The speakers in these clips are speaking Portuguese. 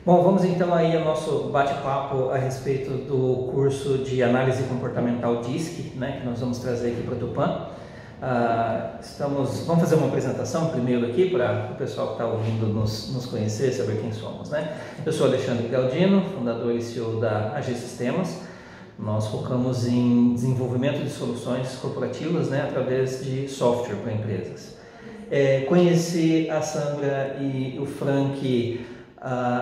Bom, vamos então aí ao nosso bate-papo a respeito do curso de análise comportamental DISC, né, que nós vamos trazer aqui para o Tupã. Vamos fazer uma apresentação primeiro aqui para o pessoal que está ouvindo nos conhecer, saber quem somos, né? Eu sou Alexandre Galdino, fundador e CEO da AG Sistemas. Nós focamos em desenvolvimento de soluções corporativas, né, através de software para empresas. Conheci a Sandra e o Frank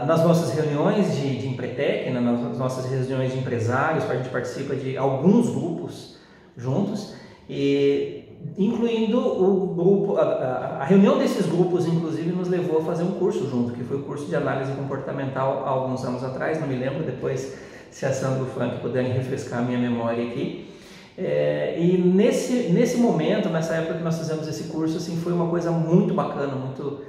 nas nossas reuniões de Empretec, né, nas nossas reuniões de empresários, a gente participa de alguns grupos juntos, incluindo o grupo, a reunião desses grupos, inclusive, nos levou a fazer um curso junto, que foi o curso de análise comportamental há alguns anos atrás, não me lembro, depois se a Sandra e o Frank puderem refrescar a minha memória aqui. E nesse momento, nessa época que nós fizemos esse curso, assim, foi uma coisa muito bacana, muito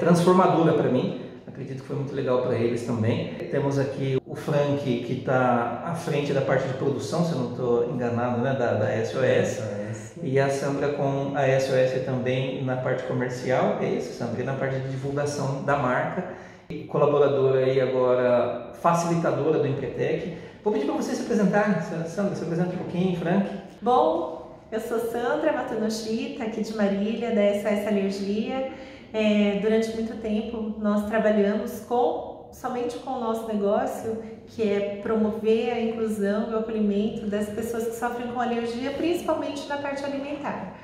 transformadora para mim. Acredito que foi muito legal para eles também. Temos aqui o Frank, que está à frente da parte de produção, se eu não estou enganado, né, da SOS. E a Sandra com a SOS também na parte comercial. É isso, Sandra, e na parte de divulgação da marca. E colaboradora aí agora, facilitadora do Empretec. Vou pedir para você se apresentar. Sandra, se apresenta um pouquinho, Frank. Bom, eu sou Sandra Matunoshita, aqui de Marília, da SOS Alergia. Durante muito tempo nós trabalhamos somente com o nosso negócio, que é promover a inclusão e o acolhimento das pessoas que sofrem com alergia, principalmente na parte alimentar.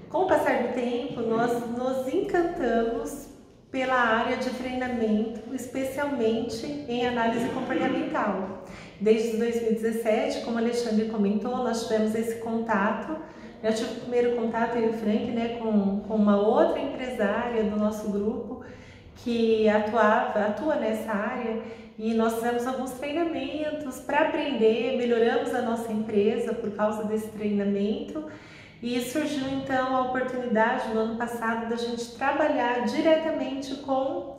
Com o passar do tempo, nós nos encantamos pela área de treinamento, especialmente em análise comportamental. Desde 2017, como o Alexandre comentou, nós tivemos esse contato. Eu tive o primeiro contato, eu e o Frank, né, com uma outra empresária do nosso grupo que atua nessa área, e nós fizemos alguns treinamentos para aprender, melhoramos a nossa empresa por causa desse treinamento, e surgiu então a oportunidade no ano passado da gente trabalhar diretamente com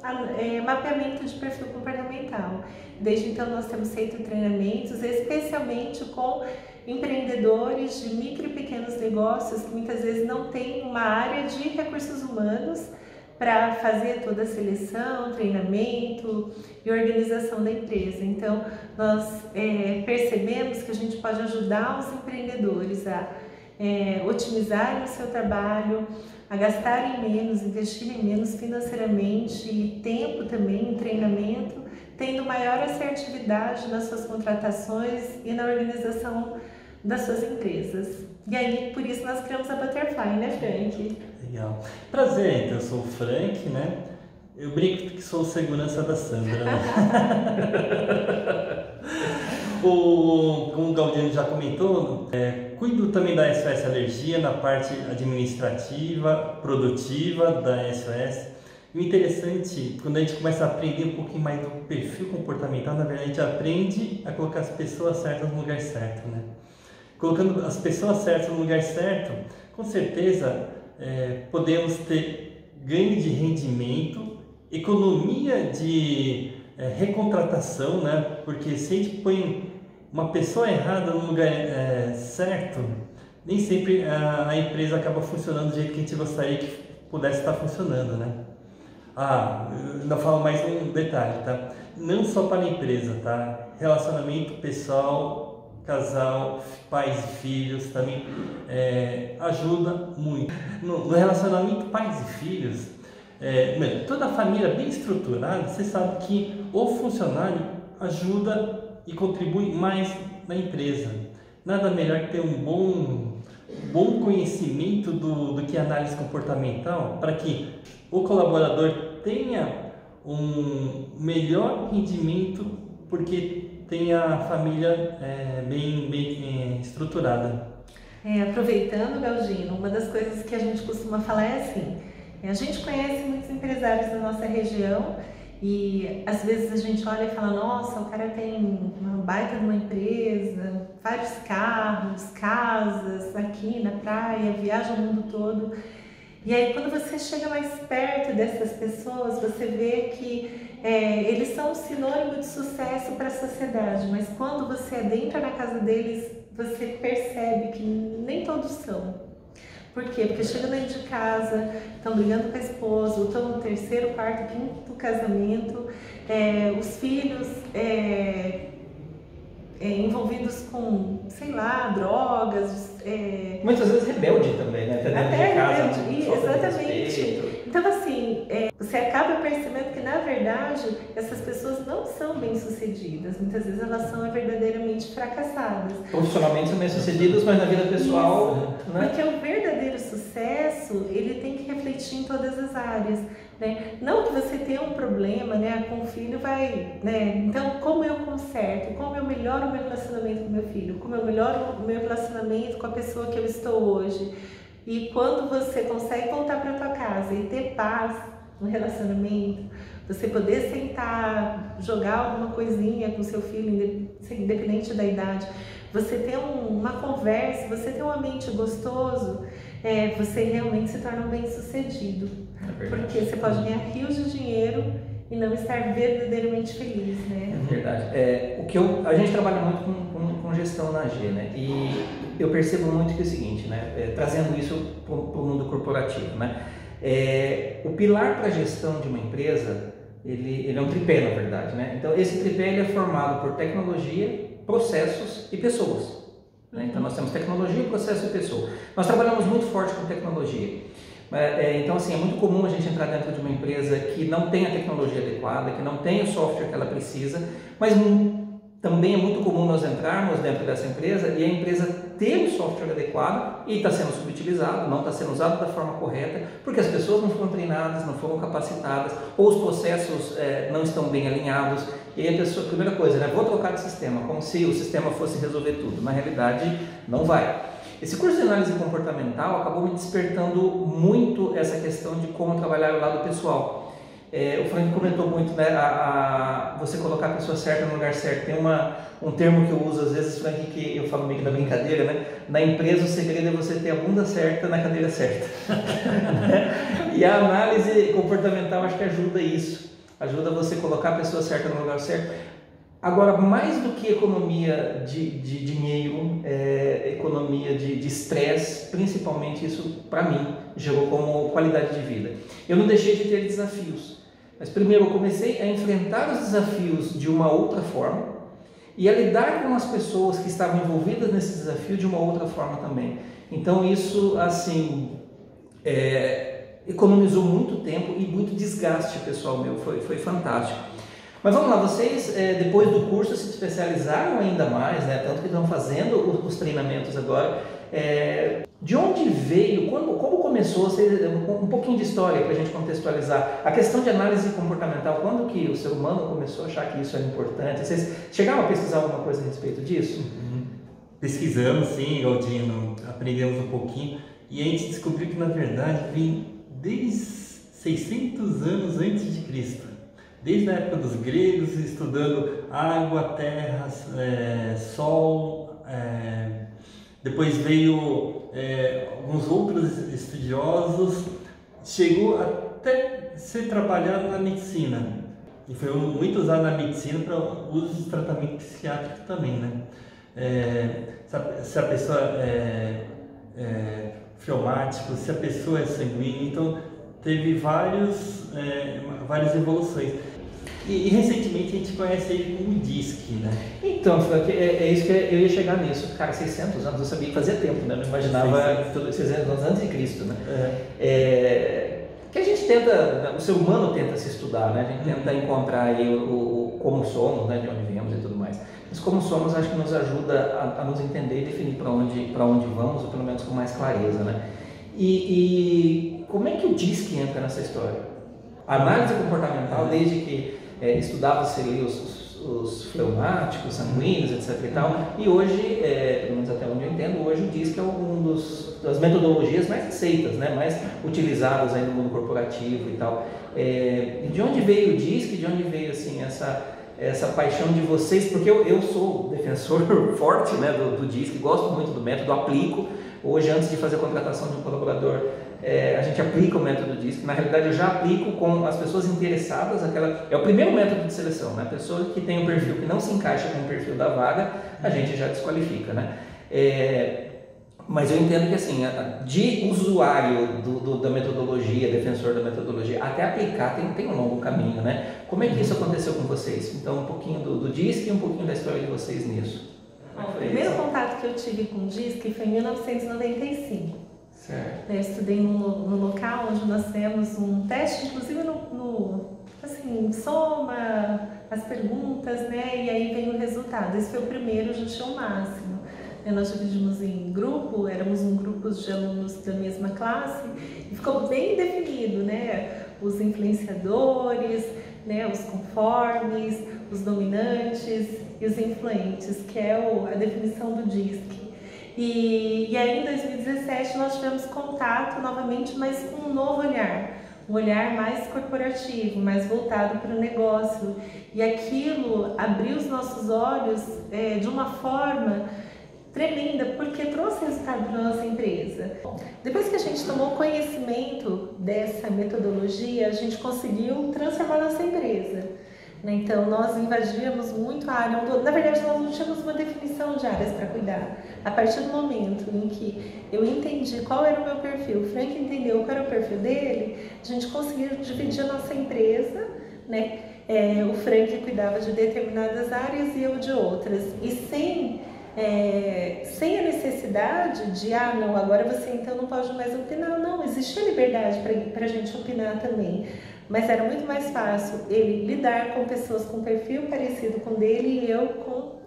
mapeamento de perfil comportamental. Desde então nós temos feito treinamentos especialmente com empreendedores de micro e pequenos negócios que muitas vezes não têm uma área de recursos humanos para fazer toda a seleção, treinamento e organização da empresa. Então nós percebemos que a gente pode ajudar os empreendedores a otimizarem o seu trabalho, a gastarem menos, investirem menos financeiramente e tempo também em treinamento, tendo maior assertividade nas suas contratações e na organização das suas empresas. E aí, por isso, nós criamos a Butterfly, né, Frank? Legal. Prazer, então, eu sou o Frank, né? Eu brinco que sou o segurança da Sandra, né? Como o Galdino já comentou, cuido também da SOS Alergia na parte administrativa, produtiva da SOS. E o interessante, quando a gente começa a aprender um pouquinho mais do perfil comportamental, na verdade a gente aprende a colocar as pessoas certas no lugar certo, né? Colocando as pessoas certas no lugar certo, com certeza podemos ter ganho de rendimento, economia de recontratação, né? Porque se a gente põe uma pessoa errada no lugar certo, nem sempre a empresa acaba funcionando do jeito que a gente gostaria que pudesse estar funcionando, né? Eu ainda falo mais um detalhe, tá? Não só para a empresa, tá? Relacionamento pessoal, casal, pais e filhos também ajuda muito. No relacionamento pais e filhos, toda a família bem estruturada, você sabe que o funcionário ajuda e contribui mais na empresa. Nada melhor que ter um bom conhecimento do que é análise comportamental para que o colaborador tenha um melhor rendimento, porque tem a família bem estruturada. Aproveitando, Galdino, uma das coisas que a gente costuma falar é assim: a gente conhece muitos empresários da nossa região e às vezes a gente olha e fala, nossa, o cara tem uma baita de uma empresa, vários carros, casas aqui na praia, viaja o mundo todo. E aí quando você chega mais perto dessas pessoas, você vê que eles são um sinônimo de sucesso para a sociedade, mas quando você adentra na casa deles, você percebe que nem todos são. Por quê? Porque chega dentro de casa, estão brigando com a esposa, ou estão no terceiro, quarto, quinto casamento, os filhos envolvidos com, sei lá, drogas. Muitas vezes rebelde também, né? Até de casa, exatamente. Então, assim, você acaba percebendo que, na verdade, essas pessoas não são bem-sucedidas. Muitas vezes elas são verdadeiramente fracassadas. Profissionalmente são bem-sucedidas, mas na vida pessoal... Isso, né? porque o verdadeiro sucesso, ele tem que refletir em todas as áreas. Né? Não que você tenha um problema, né, com o filho, né? Então, como eu conserto, como eu melhoro o meu relacionamento com meu filho, como eu melhoro o meu relacionamento com a pessoa que eu estou hoje. E quando você consegue voltar para tua casa e ter paz no relacionamento, você poder sentar, jogar alguma coisinha com seu filho, independente da idade, você ter uma conversa, você ter um ambiente gostoso, você realmente se torna um bem-sucedido. Porque você pode ganhar rios de dinheiro e não estar verdadeiramente feliz, né? É verdade. A gente trabalha muito com gestão na AG, né? E eu percebo muito que é o seguinte, né? Trazendo isso para o mundo corporativo, né? O pilar para a gestão de uma empresa, ele é um tripé, na verdade, né? Então, esse tripé ele é formado por tecnologia, processos e pessoas. Né? Então, nós temos tecnologia, processo e pessoa. Nós trabalhamos muito forte com tecnologia. Então, assim, é muito comum a gente entrar dentro de uma empresa que não tem a tecnologia adequada, que não tem o software que ela precisa, mas também é muito comum nós entrarmos dentro dessa empresa e a empresa ter o software adequado e está sendo subutilizado, não está sendo usado da forma correta, porque as pessoas não foram treinadas, não foram capacitadas, ou os processos não estão bem alinhados. E aí a pessoa, primeira coisa, né, vou trocar de sistema, como se o sistema fosse resolver tudo. Na realidade, não vai. Esse curso de análise comportamental acabou me despertando muito essa questão de como trabalhar o lado pessoal. O Frank comentou muito, né, você colocar a pessoa certa no lugar certo. Tem um termo que eu uso às vezes, Frank, que eu falo meio que na brincadeira, né? Na empresa o segredo é você ter a bunda certa na cadeira certa. E a análise comportamental acho que ajuda isso. Ajuda você colocar a pessoa certa no lugar certo. Agora, mais do que economia de dinheiro, economia de estresse, principalmente isso, para mim, gerou como qualidade de vida. Eu não deixei de ter desafios, mas primeiro eu comecei a enfrentar os desafios de uma outra forma e a lidar com as pessoas que estavam envolvidas nesse desafio de uma outra forma também. Então isso, assim, economizou muito tempo e muito desgaste pessoal meu, foi fantástico. Mas vamos lá, vocês depois do curso se especializaram ainda mais, né? Tanto que estão fazendo os treinamentos agora. De onde veio, como começou, um pouquinho de história para a gente contextualizar, a questão de análise comportamental, quando que o ser humano começou a achar que isso era importante? Vocês chegaram a pesquisar alguma coisa a respeito disso? Pesquisamos, sim, Galdino, aprendemos um pouquinho e a gente descobriu que na verdade vem desde 600 anos antes de Cristo. Desde a época dos gregos, estudando água, terra, sol, depois veio alguns outros estudiosos, chegou até ser trabalhado na medicina, e foi muito usado na medicina para uso de tratamento psiquiátrico também, né? Se a pessoa é fleumático, se a pessoa é sanguínea, então teve várias evoluções. E recentemente a gente conhece ele como DISC, né? Então, é isso que eu ia chegar nisso. Cara, 600 anos, eu sabia que fazia tempo, né? Eu não imaginava 600 anos antes de Cristo, né? Que a gente tenta, o ser humano tenta se estudar, né? A gente tenta encontrar aí como somos, né? De onde viemos e tudo mais. Mas como somos, acho que nos ajuda a nos entender e definir para onde vamos, ou pelo menos com mais clareza, né? E como é que o DISC entra nessa história? A análise comportamental, desde que estudava-se ali os fleumáticos, sanguíneos, etc. e tal, e hoje, pelo menos até onde eu entendo, hoje o DISC é uma das metodologias mais aceitas, né? Mais utilizadas aí no mundo corporativo e tal. De onde veio o DISC? De onde veio assim, essa paixão de vocês? Porque eu sou defensor forte, né, do DISC, gosto muito do método, aplico. Hoje, antes de fazer a contratação de um colaborador, a gente aplica o método DISC. Na realidade, eu já aplico com as pessoas interessadas. É o primeiro método de seleção, né? A pessoa que tem um perfil que não se encaixa com o perfil da vaga, a gente já desqualifica, né? Mas eu entendo que assim, de usuário da metodologia, defensor da metodologia, até aplicar tem um longo caminho, né? Como é que isso aconteceu com vocês? Então um pouquinho do DISC e um pouquinho da história de vocês nisso. O primeiro contato que eu tive com o DISC foi em 1995. Certo. Eu estudei no local onde nós temos um teste, inclusive assim, soma as perguntas, né? E aí vem o resultado. Esse foi o primeiro, a gente tinha o máximo. Nós dividimos em grupo, éramos um grupo de alunos da mesma classe e ficou bem definido, né? Os influenciadores, né? Os conformes, os dominantes e os influentes, que é a definição do DISC. E aí em 2017 nós tivemos contato novamente, mas com um novo olhar. Um olhar mais corporativo, mais voltado para o negócio. E aquilo abriu os nossos olhos de uma forma tremenda, porque trouxe resultado para a nossa empresa. Depois que a gente tomou conhecimento dessa metodologia, a gente conseguiu transformar a nossa empresa. Então, nós invadíamos muito a área, na verdade, nós não tínhamos uma definição de áreas para cuidar. A partir do momento em que eu entendi qual era o meu perfil, o Frank entendeu qual era o perfil dele, a gente conseguiu dividir a nossa empresa, né? O Frank cuidava de determinadas áreas e eu de outras. E sem a necessidade de, não, agora você então não pode mais opinar. Não, existia liberdade para a gente opinar também. Mas era muito mais fácil ele lidar com pessoas com perfil parecido com o dele e eu com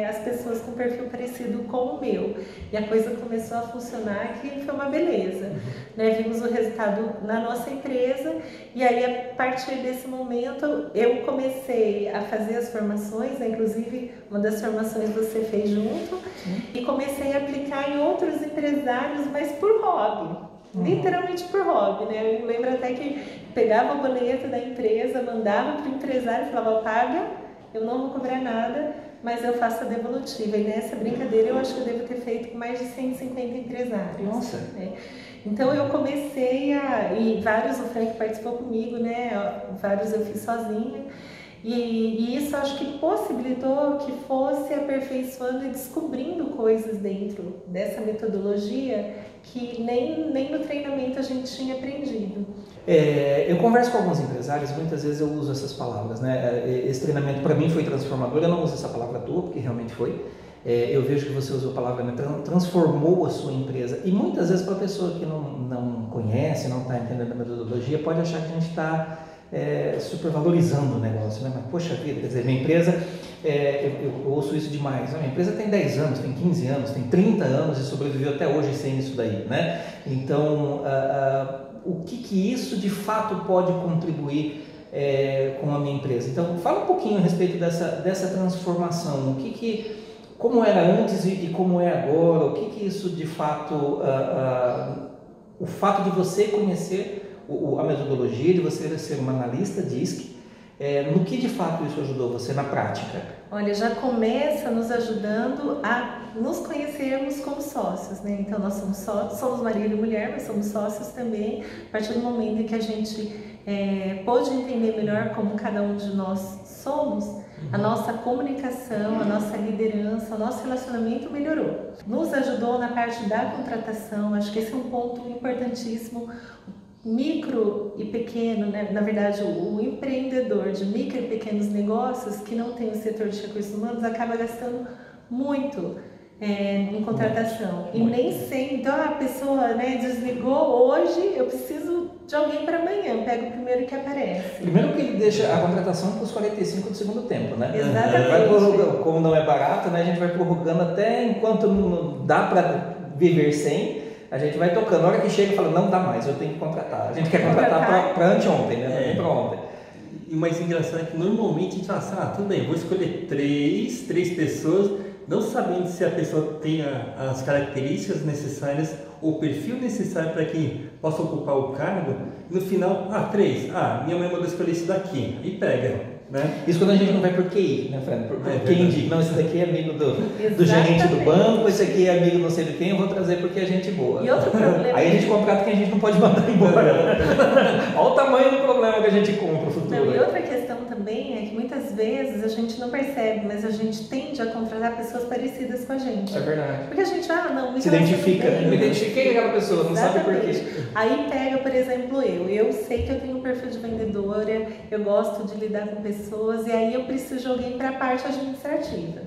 as pessoas com perfil parecido com o meu. E a coisa começou a funcionar, que foi uma beleza. Né? Vimos o resultado na nossa empresa e aí a partir desse momento eu comecei a fazer as formações, né? Inclusive uma das formações você fez junto, e comecei a aplicar em outros empresários, mas por hobby. Literalmente por hobby, né? Eu lembro até que pegava o boleto da empresa, mandava para o empresário e falava, paga, eu não vou cobrar nada, mas eu faço a devolutiva. E nessa brincadeira eu acho que eu devo ter feito com mais de 150 empresários. Nossa! Né? Então eu comecei e vários, o Frank participou comigo, né? Vários eu fiz sozinha. E isso acho que possibilitou que fosse aperfeiçoando e descobrindo coisas dentro dessa metodologia que nem no treinamento a gente tinha aprendido. Eu converso com alguns empresários, muitas vezes eu uso essas palavras, né? Esse treinamento para mim foi transformador, eu não uso essa palavra tua, porque realmente foi. Eu vejo que você usou a palavra, né? Transformou a sua empresa. E muitas vezes para a pessoa que não conhece, não está entendendo a metodologia, pode achar que a gente está supervalorizando o negócio, né? Mas poxa vida, quer dizer, minha empresa, eu ouço isso demais, minha empresa tem 10 anos, tem 15 anos, tem 30 anos e sobreviveu até hoje sem isso daí, né? Então, o que isso de fato pode contribuir com a minha empresa? Então, fala um pouquinho a respeito dessa transformação, como era antes e como é agora, o que isso de fato, o fato de você conhecer a metodologia, de você ser uma analista DISC, no que de fato isso ajudou você na prática? Olha, já começa nos ajudando a nos conhecermos como sócios, né? Então nós somos sócios, somos marido e mulher, mas somos sócios também, a partir do momento em que a gente pôde entender melhor como cada um de nós somos, a nossa comunicação, a nossa liderança, o nosso relacionamento melhorou. Nos ajudou na parte da contratação, acho que esse é um ponto importantíssimo. Micro e pequeno, né? Na verdade o empreendedor de micro e pequenos negócios que não tem o setor de recursos humanos acaba gastando muito em contratação e nem sempre, então a pessoa, né, desligou hoje, eu preciso de alguém para amanhã, pega o primeiro que aparece. Primeiro que ele deixa a contratação para os 45 do segundo tempo, né? Exatamente. Vai prorrogando, como não é barato, né? A gente vai prorrogando até enquanto não dá para viver sem. A gente vai tocando, a hora que chega e fala, não dá mais, eu tenho que contratar. A gente quer contratar para anteontem, né? Não para ontem. E o mais engraçado é que normalmente a gente fala, tudo bem, vou escolher três pessoas, não sabendo se a pessoa tem as características necessárias, o perfil necessário para que possa ocupar o cargo. No final, três, minha mãe mandou escolher esse daqui, e pega. Né? Isso quando a gente não vai por QI, né, Fran? Por quem indica. Não, esse daqui é amigo do gerente do banco, esse aqui é amigo não sei de quem, eu vou trazer porque é gente boa. E outro problema... Aí a gente contrata quem a gente não pode mandar embora. Olha o tamanho do problema que a gente compra no futuro. Não, e outra questão também é que muitas vezes a gente não percebe, mas a gente tende a contratar pessoas parecidas com a gente. É verdade. Porque a gente, não, me se identifica, bem, me identifiquei com aquela pessoa, não sabe por quê. Aí pega, por exemplo, eu sei que eu tenho um perfil de vendedora, eu gosto de lidar com pessoas, e aí eu preciso de alguém para a parte administrativa.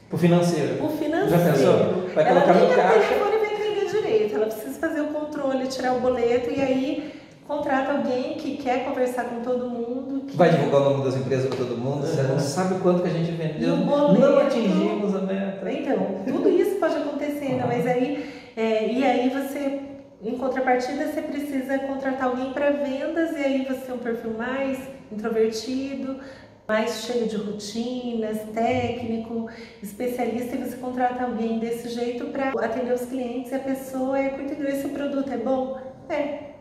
Pro financeiro. O financeiro. Já pensou? Vai colocar no caixa. Telefone vai entender direito, ela precisa fazer o controle, tirar o boleto, e aí contrata alguém que quer conversar com todo mundo. Vai divulgar o nome das empresas para todo mundo, você não sabe quanto que a gente vendeu, não atingimos a meta. Então, tudo isso pode acontecer, né? Mas aí, e aí você, em contrapartida, você precisa contratar alguém para vendas, e aí você tem um perfil mais introvertido, mais cheio de rotinas, técnico, especialista, e você contrata alguém desse jeito para atender os clientes, e a pessoa é curto e grosso, esse produto é bom? É.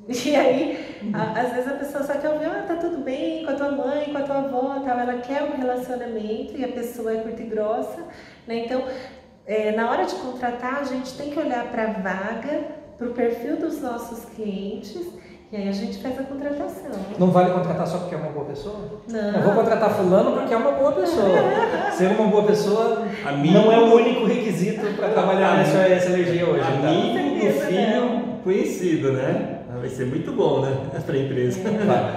E aí, às vezes a pessoa só quer ouvir, tá tudo bem com a tua mãe, com a tua avó, tal. Ela quer um relacionamento e a pessoa é curta e grossa, né? Então, na hora de contratar, a gente tem que olhar para a vaga, para o perfil dos nossos clientes, e aí a gente faz a contratação. Não vale contratar só porque é uma boa pessoa? Não. Eu vou contratar fulano porque é uma boa pessoa. Ser uma boa pessoa não é o único requisito para trabalhar na SOS Alergia hoje. Amigo do filho conhecido, né? Vai ser muito bom, né? Para a empresa.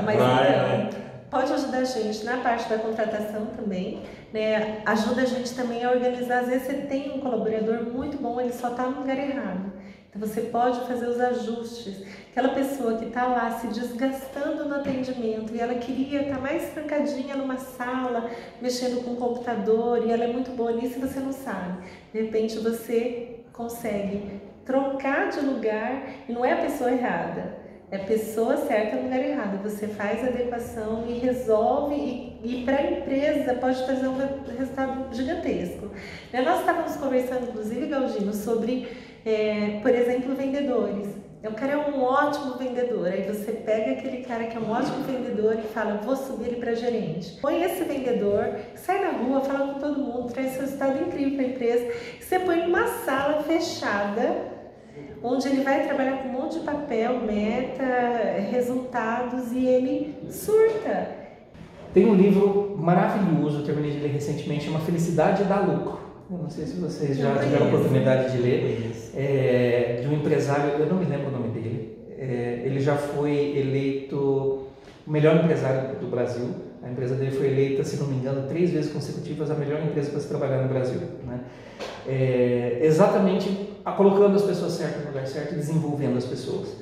Mas então, pode ajudar a gente na parte da contratação também, né? Ajuda a gente também a organizar. Às vezes você tem um colaborador muito bom, ele só está no lugar errado. Então você pode fazer os ajustes. Aquela pessoa que está lá se desgastando no atendimento e ela queria estar mais trancadinha numa sala, mexendo com o computador, e ela é muito boa nisso e você não sabe. De repente você consegue trocar de lugar, e não é a pessoa errada, é a pessoa certa no lugar errado. Você faz a adequação e resolve, e para a empresa pode trazer um resultado gigantesco. Nós estávamos conversando, inclusive, Galdino, sobre, por exemplo, vendedores. O cara é um ótimo vendedor, aí você pega aquele cara que é um ótimo vendedor e fala, vou subir ele para gerente. Põe esse vendedor, sai na rua, fala com todo mundo, traz esse resultado incrível para a empresa, você põe numa sala fechada, onde ele vai trabalhar com um monte de papel, meta, resultados, e ele surta. Tem um livro maravilhoso, eu terminei de ler recentemente, chama Felicidade dá Lucro. Eu não sei se vocês já tiveram a oportunidade de ler. De um empresário, eu não me lembro o nome dele. Ele já foi eleito o melhor empresário do Brasil. A empresa dele foi eleita, se não me engano, 3 vezes consecutivas a melhor empresa para se trabalhar no Brasil, né? Exatamente colocando as pessoas certas no lugar certo e desenvolvendo as pessoas.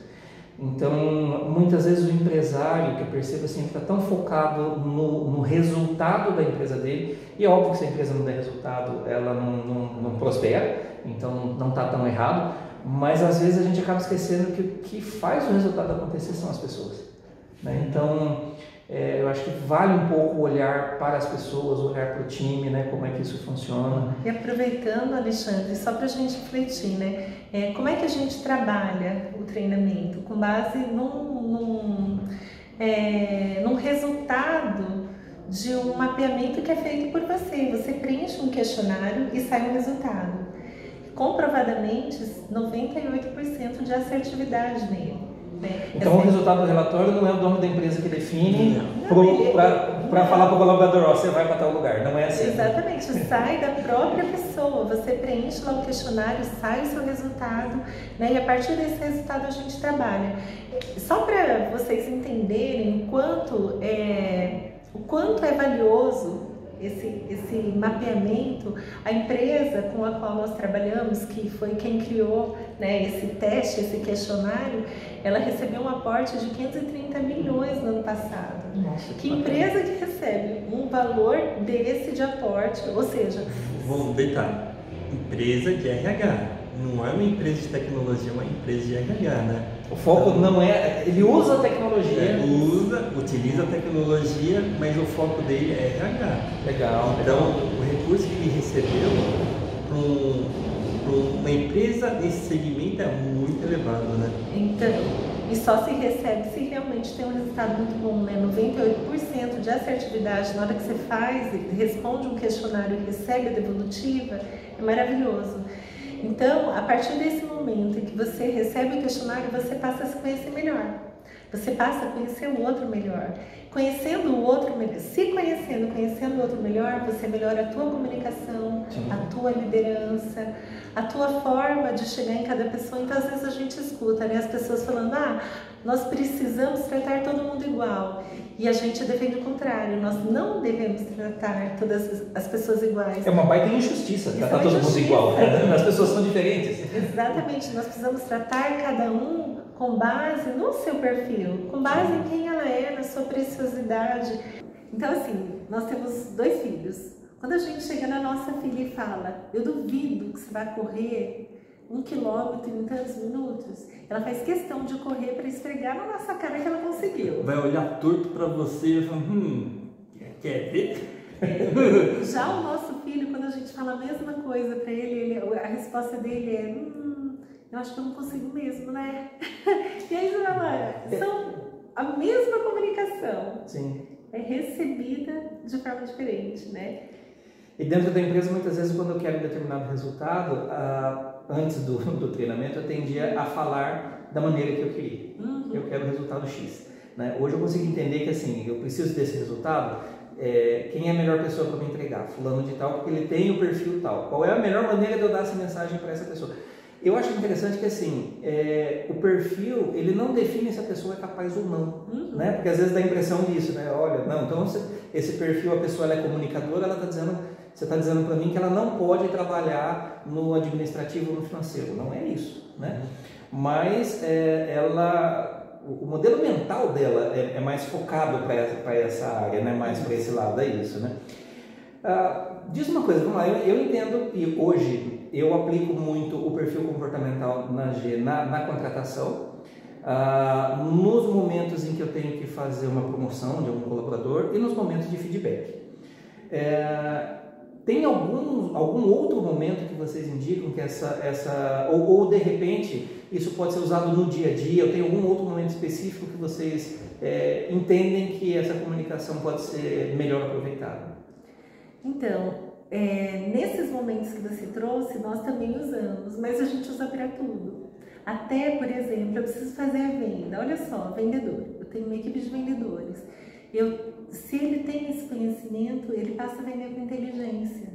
Então, muitas vezes o empresário, que eu percebo assim, está tão focado no resultado da empresa dele, e é óbvio que se a empresa não der resultado, ela não prospera, então não está tão errado, mas às vezes a gente acaba esquecendo que o que faz o resultado acontecer são as pessoas, né? Então, eu acho que vale um pouco olhar para as pessoas, olhar para o time, né? Como é que isso funciona. E aproveitando, Alexandre, só para a gente refletir, né? Como é que a gente trabalha o treinamento? Com base num resultado de um mapeamento que é feito por você. Você preenche um questionário e sai um resultado. Comprovadamente, 98% de assertividade nele. Então o resultado do relatório não é o dono da empresa que define para falar para o colaborador, você vai para tal lugar, não é assim. Exatamente, sai da própria pessoa, você preenche lá o questionário, sai o seu resultado, né? E a partir desse resultado a gente trabalha. Só para vocês entenderem o quanto é valioso esse mapeamento, a empresa com a qual nós trabalhamos, que foi quem criou, né, esse teste, esse questionário, ela recebeu um aporte de 530 milhões no ano passado. Nossa, que empresa que recebe um valor desse de aporte, ou seja... Vamos detalhe, empresa de RH, não é uma empresa de tecnologia, é uma empresa de RH, né? O foco não é... Ele usa a tecnologia. Utiliza a tecnologia, mas o foco dele é RH. Legal. Então, o recurso que ele recebeu para uma empresa nesse segmento é muito elevado, né? Então, e só se recebe se realmente tem um resultado muito bom, né? 98% de assertividade na hora que você faz, responde um questionário e recebe a devolutiva, é maravilhoso. Então, a partir desse momento em que você recebe o questionário, você passa a se conhecer melhor. Você passa a conhecer o outro melhor. Conhecendo o outro melhor, se conhecendo, conhecendo o outro melhor, você melhora a tua comunicação, a tua liderança, a tua forma de chegar em cada pessoa. Então, às vezes a gente escuta, né, as pessoas falando, nós precisamos tratar todo mundo igual. E a gente defende o contrário, nós não devemos tratar todas as pessoas iguais. É uma baita injustiça tratar todo mundo igual, as pessoas são diferentes. Exatamente, nós precisamos tratar cada um com base no seu perfil, com base em quem ela é, na sua preciosidade. Então, assim, nós temos 2 filhos. Quando a gente chega na nossa filha e fala, eu duvido que você vai correr 1 quilômetro em tantos minutos, ela faz questão de correr para esfregar na nossa cara que ela conseguiu. Vai olhar torto para você e falar, quer ver? Já o nosso filho, quando a gente fala a mesma coisa para ele, a resposta dele é, eu acho que eu não consigo mesmo, né? E aí, são a mesma comunicação. Sim. É recebida de forma diferente, né? E dentro da empresa, muitas vezes, quando eu quero um determinado resultado, antes do treinamento, eu tendia a falar da maneira que eu queria. Eu quero o resultado X. Né? Hoje eu consigo entender que, assim, eu preciso desse resultado. Quem é a melhor pessoa para me entregar? Fulano de tal, porque ele tem o perfil tal. Qual é a melhor maneira de eu dar essa mensagem para essa pessoa? Eu acho interessante que, assim, o perfil, ele não define se a pessoa é capaz ou não, né? Porque às vezes dá a impressão disso, né? Olha, não, então esse perfil, a pessoa ela é comunicadora, você está dizendo para mim que ela não pode trabalhar no administrativo ou no financeiro. Não é isso, né? Mas o modelo mental dela é mais focado para essa área, né? Mais para esse lado, é isso, né? Diz uma coisa, vamos lá, eu entendo que hoje eu aplico muito o perfil comportamental na contratação, nos momentos em que eu tenho que fazer uma promoção de algum colaborador e nos momentos de feedback. Tem algum outro momento que vocês indicam que ou de repente isso pode ser usado no dia a dia? Ou tem algum outro momento específico que vocês entendem que essa comunicação pode ser melhor aproveitada? Então, nesses momentos que você trouxe, nós também usamos, mas a gente usa para tudo. Até, por exemplo, eu preciso fazer a venda. Olha só, vendedor. Eu tenho uma equipe de vendedores. Se ele tem esse conhecimento, ele passa a vender com inteligência.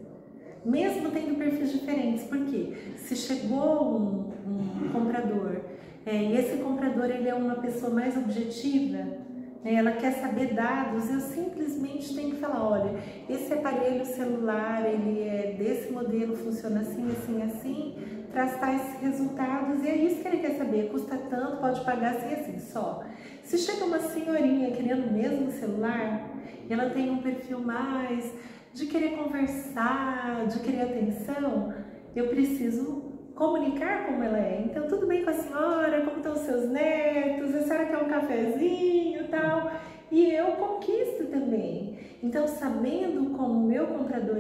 Mesmo tendo perfis diferentes. Por quê? Se chegou um comprador, e esse comprador ele é uma pessoa mais objetiva, ela quer saber dados, eu simplesmente tenho que falar, olha, esse aparelho celular, ele é desse modelo, funciona assim, assim, assim, traz tais resultados, e é isso que ele quer saber, custa tanto, pode pagar assim, assim, só. Se chega uma senhorinha querendo o mesmo celular, e ela tem um perfil mais de querer conversar, de querer atenção, eu preciso comunicar como ela é. Então, tudo bem com a senhora? Como estão os seus netos? A senhora quer um cafezinho e tal? E eu conquisto também. Então, sabendo como o meu comprador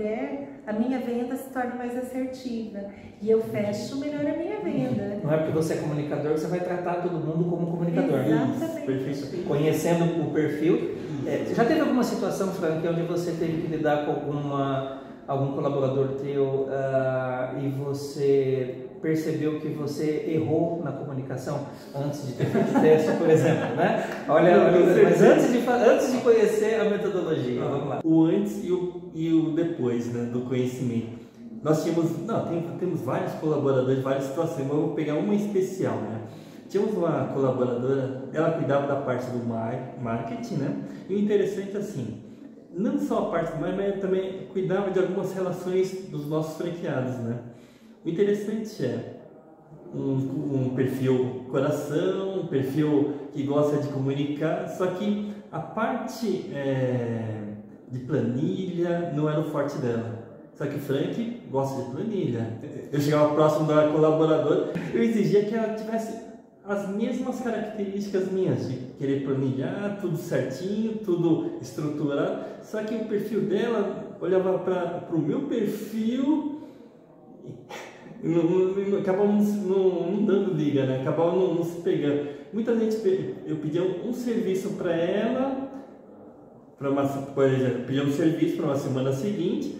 a minha venda se torna mais assertiva. E eu fecho melhor a minha venda. Não é porque você é comunicador que você vai tratar todo mundo como comunicador. Exatamente. Perfeito. Conhecendo o perfil. Já teve alguma situação, Frank, onde você teve que lidar com algum colaborador teu e você percebeu que você errou na comunicação antes de ter feito o teste, por exemplo, né? Mas antes de conhecer a metodologia, vamos lá. O antes e o depois, né, do conhecimento. Nós temos vários colaboradores, várias situações, mas eu vou pegar uma especial, né? Tínhamos uma colaboradora, ela cuidava da parte do marketing, né? E o interessante assim, não só a parte do marketing, mas também cuidava de algumas relações dos nossos franqueados, né? O interessante é um perfil coração, um perfil que gosta de comunicar, só que a parte de planilha não era o forte dela. Só que o Frank gosta de planilha. Eu chegava próximo da colaboradora, eu exigia que ela tivesse as mesmas características minhas, de querer planilhar, tudo certinho, tudo estruturado. Só que o perfil dela olhava para o meu perfil acabava não dando liga, né? Acabava não se pegando. Muita gente, eu pedia um serviço para ela, por exemplo, pedia um serviço para uma semana seguinte,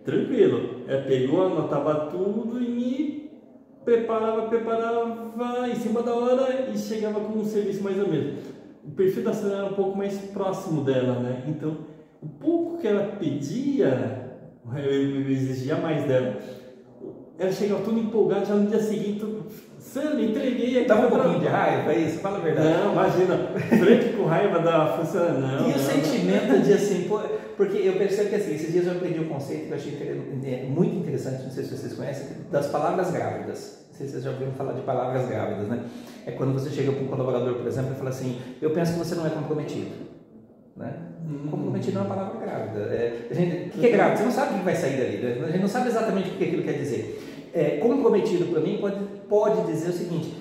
tranquilo, pegou, anotava tudo e me preparava em cima da hora e chegava com um serviço mais ou menos. O perfil da Sandra era um pouco mais próximo dela, né? Então, o pouco que ela pedia, eu exigia mais dela. Ela chegava toda empolgada, já no dia seguinte, Sandra, entreguei. Dava um pouquinho de raiva, é isso? Fala a verdade. Não, imagina, Frank com raiva da funcionária, não. E o sentimento de assim, porque eu percebo que assim, esses dias eu aprendi um conceito que eu achei muito interessante, não sei se vocês conhecem, das palavras grávidas. Não sei se vocês já ouviram falar de palavras grávidas, né? É quando você chega para um colaborador, por exemplo, e fala assim, eu penso que você não é comprometido. Né? Comprometido é uma palavra grávida. O que é grávida? Você não sabe o que vai sair dali, né? A gente não sabe exatamente o que aquilo quer dizer. Comprometido para mim pode dizer o seguinte,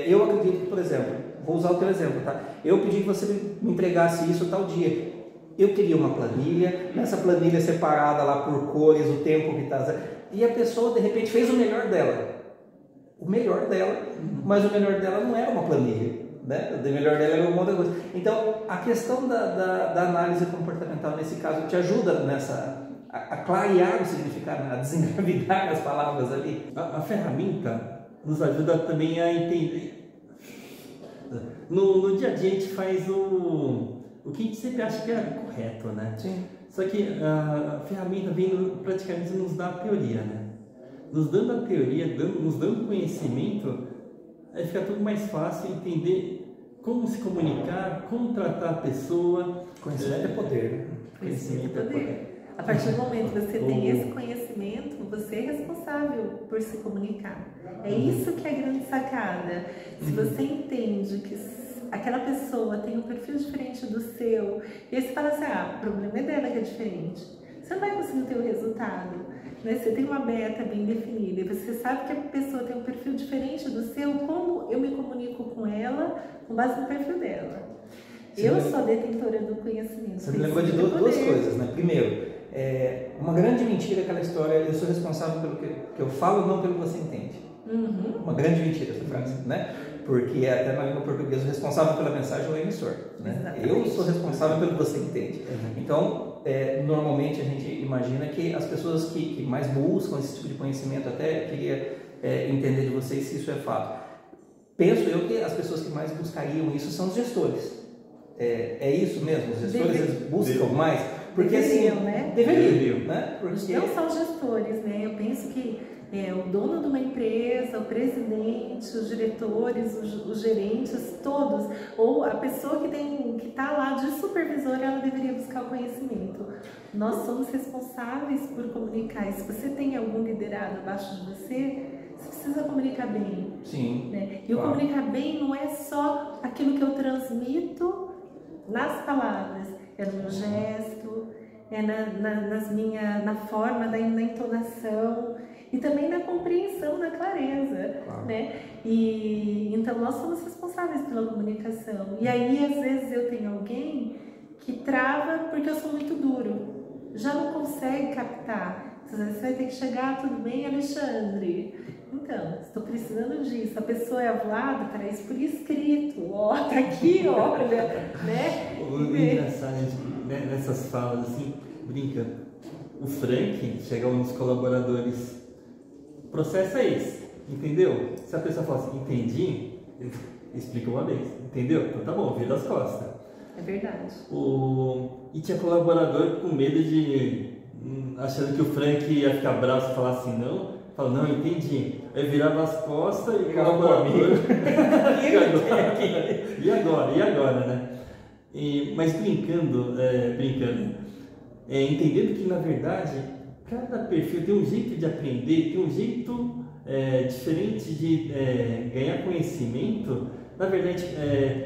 eu acredito que, por exemplo, vou usar o teu exemplo, tá? Eu pedi que você me entregasse isso tal dia. Eu queria uma planilha, nessa planilha separada lá por cores, o tempo que está. E a pessoa de repente fez o melhor dela. Mas o melhor dela não era uma planilha. Né? O melhor dela era uma outra coisa. Então, a questão da análise comportamental, nesse caso, te ajuda a clarear o significado, a desengravidar as palavras ali. A ferramenta nos ajuda também a entender. No dia a dia a gente faz o que a gente sempre acha que é correto, né? Sim. Só que a ferramenta vem praticamente nos dar a teoria, né? Nos dando a teoria, nos dando conhecimento, aí fica tudo mais fácil entender como se comunicar, como tratar a pessoa. Conhecimento é poder, né? Conhecimento é poder. A partir do momento que você tem esse conhecimento, você é responsável por se comunicar. É isso que é a grande sacada. Se você entende que aquela pessoa tem um perfil diferente do seu, e aí você fala assim, o problema é dela que é diferente. Você não vai conseguir ter o resultado. Né? Você tem uma meta bem definida e você sabe que a pessoa tem um perfil diferente do seu, como eu me comunico com ela com base no perfil dela. Eu sou detentora do conhecimento. Você me lembrou de duas coisas, né? Primeiro, uma grande mentira é aquela história, eu sou responsável pelo que eu falo, não pelo que você entende. Uhum. Uma grande mentira essa frase, né? Porque até na língua portuguesa o responsável pela mensagem é o emissor, né? Eu sou responsável pelo que você entende. Então, normalmente a gente imagina que as pessoas que mais buscam esse tipo de conhecimento, até queria entender de vocês se isso é fato. Penso eu que as pessoas que mais buscariam isso são os gestores. É isso mesmo? Os gestores eles buscam mais? Porque deveriam, assim, né? Deveriam, né? Porque... Não só os gestores, né? Eu penso que o dono de uma empresa, o presidente, os diretores, os gerentes, todos, ou a pessoa que está lá de supervisor, ela deveria buscar o conhecimento. Nós somos responsáveis por comunicar. E se você tem algum liderado abaixo de você precisa comunicar bem. Sim. Né? E o comunicar bem não é só aquilo que eu transmito nas palavras, é no meu gesto, é na forma, na entonação e também na compreensão, na clareza, né? E então nós somos responsáveis pela comunicação. E aí às vezes eu tenho alguém que trava porque eu sou muito duro, já não consegue captar. Às vezes você vai ter que chegar, tudo bem, Alexandre? Então, estou precisando disso. A pessoa é avulada, para isso por escrito. Tá aqui, olha, né? O engraçado, né, nessas falas, assim, brincando. O Frank chega nos colaboradores, o processo é esse, entendeu? Se a pessoa fala assim, entendi, explica uma vez, entendeu? Então tá bom, vira as costas. É verdade. E tinha colaborador com medo de... achando que o Frank ia ficar bravo e falar assim, não. Fala, não, entendi. Aí virava as costas e o colaborador... E agora, né? Mas brincando, entendendo que na verdade cada perfil tem um jeito de aprender, tem um jeito diferente de ganhar conhecimento. Na verdade,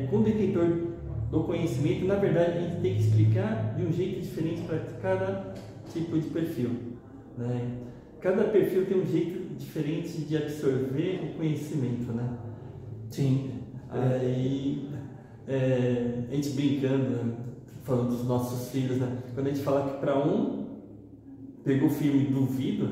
com o detentor do conhecimento, na verdade a gente tem que explicar de um jeito diferente para cada tipo de perfil, né? Cada perfil tem um jeito diferente de absorver o conhecimento, né? Sim. Aí, a gente brincando, né? Falando dos nossos filhos, né? Quando a gente fala que para um pegou firme duvido,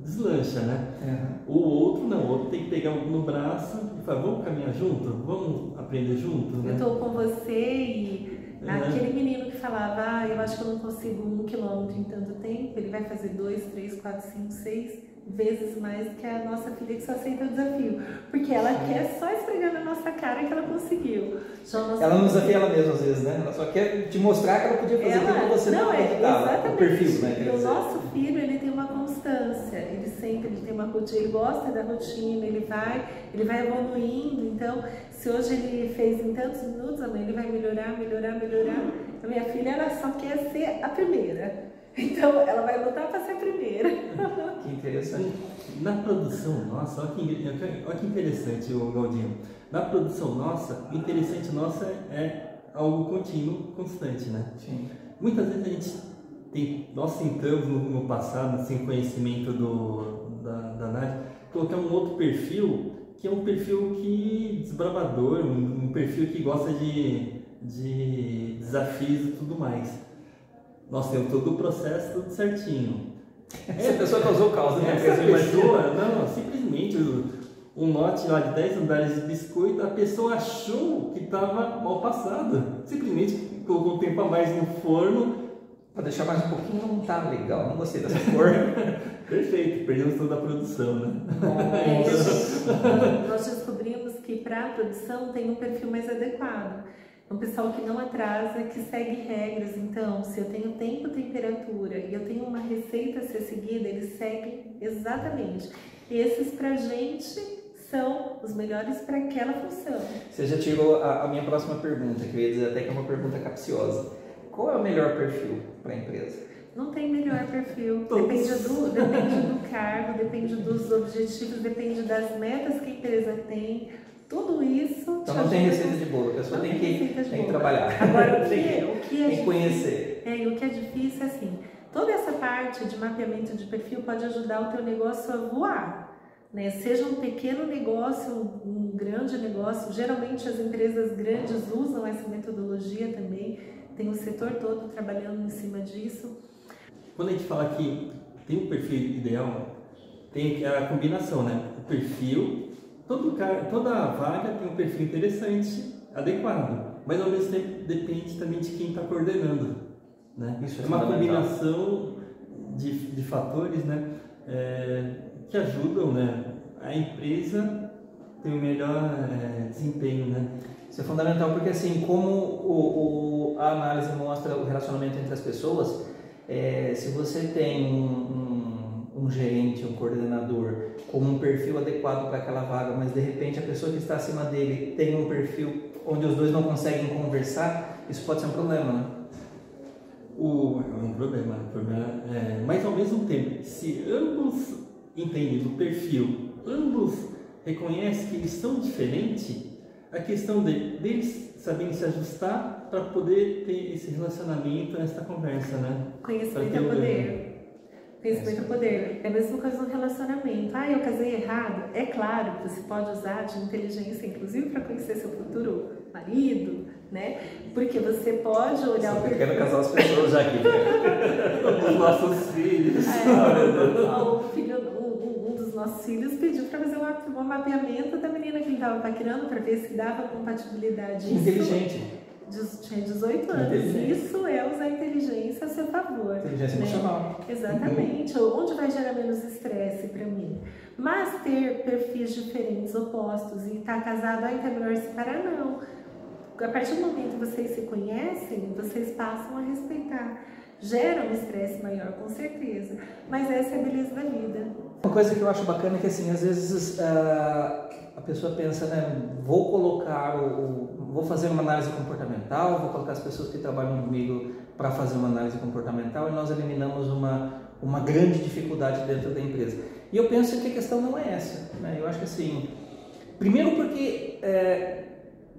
deslancha, né? O outro não, o outro tem que pegar um no braço e falar, vamos caminhar junto? Vamos aprender junto? Né? Eu estou com você e aquele menino que falava, eu acho que eu não consigo 1 quilômetro em tanto tempo, ele vai fazer 2, 3, 4, 5, 6, vezes mais que a nossa filha que só aceita o desafio. Porque ela quer só esfregar na nossa cara que ela conseguiu. Ela não desafia ela mesma às vezes, né? Ela só quer te mostrar que ela podia fazer aquilo que você não acreditava. O perfil, né? E o nosso filho, ele tem uma constância. Ele tem uma rotina, ele gosta da rotina, ele vai evoluindo. Então, se hoje ele fez em tantos minutos, amanhã ele vai melhorar. A minha filha, ela só quer ser a primeira. Então, ela vai lutar para ser a primeira. Que interessante. Na produção nossa, olha que interessante, Galdinho. Na produção nossa, o interessante nossa é algo contínuo, constante, né? Sim. Muitas vezes nós tentamos no passado, sem conhecimento da análise, colocar um outro perfil, que é um perfil desbravador, um perfil que gosta de desafios e tudo mais. Nós temos todo o processo, tudo certinho. Essa pessoa causou causa, né? Não, simplesmente um lote lá de 10 andares de biscoito, a pessoa achou que estava mal passada. Simplesmente colocou um tempo a mais no forno. Para deixar mais um pouquinho, não tá legal, não gostei dessa cor. Perfeito, perdemos toda a produção, né? Nós descobrimos que para a produção tem um perfil mais adequado. Um pessoal que não atrasa, que segue regras. Então, se eu tenho tempo, temperatura e eu tenho uma receita a ser seguida, eles seguem exatamente. Esses pra gente são os melhores para aquela função. Você já tirou a minha próxima pergunta, que eu ia dizer até que é uma pergunta capciosa. Qual é o melhor perfil para a empresa? Não tem melhor perfil. Depende do cargo, depende dos objetivos, depende das metas que a empresa tem. Tudo isso... Então não tem receita de bolo, a pessoa tem que trabalhar. Agora, o que é tem que conhecer. E o que é difícil é assim, toda essa parte de mapeamento de perfil pode ajudar o teu negócio a voar. Né? Seja um pequeno negócio, um grande negócio, geralmente as empresas grandes usam essa metodologia também, tem o setor todo trabalhando em cima disso. Quando a gente fala que tem um perfil ideal, tem a combinação, né? O perfil, toda vaga tem um perfil interessante, adequado, mas ao mesmo tempo depende também de quem está coordenando, né? Isso é uma combinação de fatores, né? Que ajudam, né, a empresa ter um melhor desempenho, né? Isso é fundamental porque, assim, como a análise mostra o relacionamento entre as pessoas, se você tem um gerente, um coordenador com um perfil adequado para aquela vaga, mas de repente a pessoa que está acima dele tem um perfil onde os dois não conseguem conversar, isso pode ser um problema, né? Um problema, mas ao mesmo tempo, se ambos entendem do perfil, ambos reconhecem que eles são diferentes, a questão deles saberem se ajustar para poder ter esse relacionamento, essa conversa, né? Conhecimento é poder. Conhecimento é poder. É a mesma coisa no relacionamento. Eu casei errado. É claro que você pode usar de inteligência, inclusive, para conhecer seu futuro marido, né? Porque você pode olhar o perfil... Eu quero casar as pessoas já aqui. Os nossos filhos. Um dos nossos filhos pediu para fazer um mapeamento da menina que ele estava paquerando para ver se dava compatibilidade. Inteligente. Tinha 18 anos. Isso é usar a inteligência a seu favor. Inteligência emocional. Exatamente. Onde vai gerar menos estresse para mim? Mas ter perfis diferentes, opostos, e estar casado, então é melhor separar, não. A partir do momento que vocês se conhecem, vocês passam a respeitar. Gera um estresse maior, com certeza. Mas essa é a beleza da vida. Uma coisa que eu acho bacana é que, assim, às vezes a pessoa pensa, né, vou fazer uma análise comportamental, vou colocar as pessoas que trabalham comigo para fazer uma análise comportamental e nós eliminamos uma grande dificuldade dentro da empresa. E eu penso que a questão não é essa, né? Eu acho que, assim, primeiro porque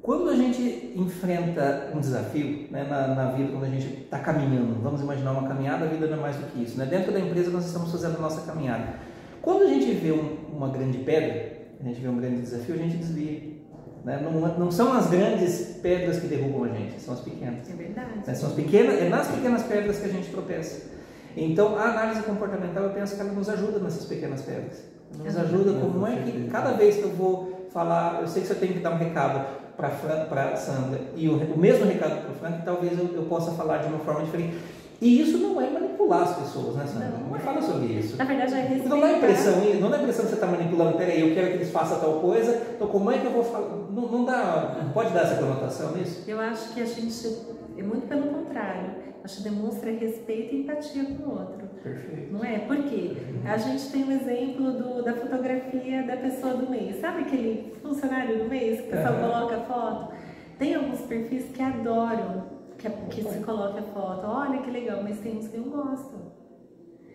quando a gente enfrenta um desafio, né, na vida, quando a gente está caminhando, vamos imaginar uma caminhada, a vida não é mais do que isso, né? Dentro da empresa nós estamos fazendo a nossa caminhada. Quando a gente vê uma grande pedra, a gente vê um grande desafio, a gente desvia. Né? Não são as grandes pedras que derrubam a gente, são as pequenas. É verdade. É nas pequenas pedras que a gente tropeça. Então, a análise comportamental, eu penso que ela nos ajuda nessas pequenas pedras. Nos ajuda como é que cada vez que eu vou falar, eu sei que você tem que dar um recado para a Sandra e o mesmo recado para o Frank, talvez eu possa falar de uma forma diferente. E isso não é manipular as pessoas, né, Sandra? Não Me é. fala sobre isso. Na verdade, é respeitar. Não dá impressão que você está manipulando, peraí, eu quero que eles façam tal coisa, então como é que eu vou falar? Não pode dar essa conotação nisso? Eu acho que a gente, é muito pelo contrário, a gente demonstra respeito e empatia com o outro. Perfeito. Não é? Por quê? A gente tem um exemplo da fotografia da pessoa do mês. Sabe aquele funcionário do mês que o pessoal coloca a foto? Tem alguns perfis que adoram que se coloque a foto. Olha que legal, mas tem uns que não gostam.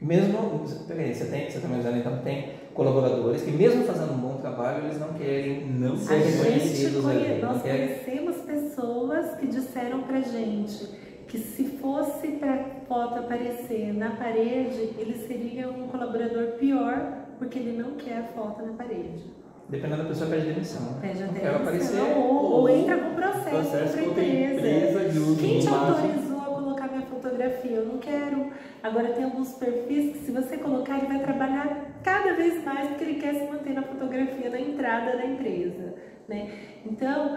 Mesmo, peraí, você está me dizendo, então tem colaboradores que mesmo fazendo um bom trabalho, eles não querem ser reconhecidos. Nós conhecemos pessoas que disseram pra gente que se fosse para a foto aparecer na parede, ele seria um colaborador pior, porque ele não quer a foto na parede. Dependendo da pessoa, pede demissão. Pede não até quero aparecer. Ou entra com processo contra a empresa. Quem te imagem. autorizou a colocar minha fotografia? Eu não quero. Agora tem alguns perfis que se você colocar, ele vai trabalhar cada vez mais porque ele quer se manter na fotografia na entrada da empresa. Né? Então,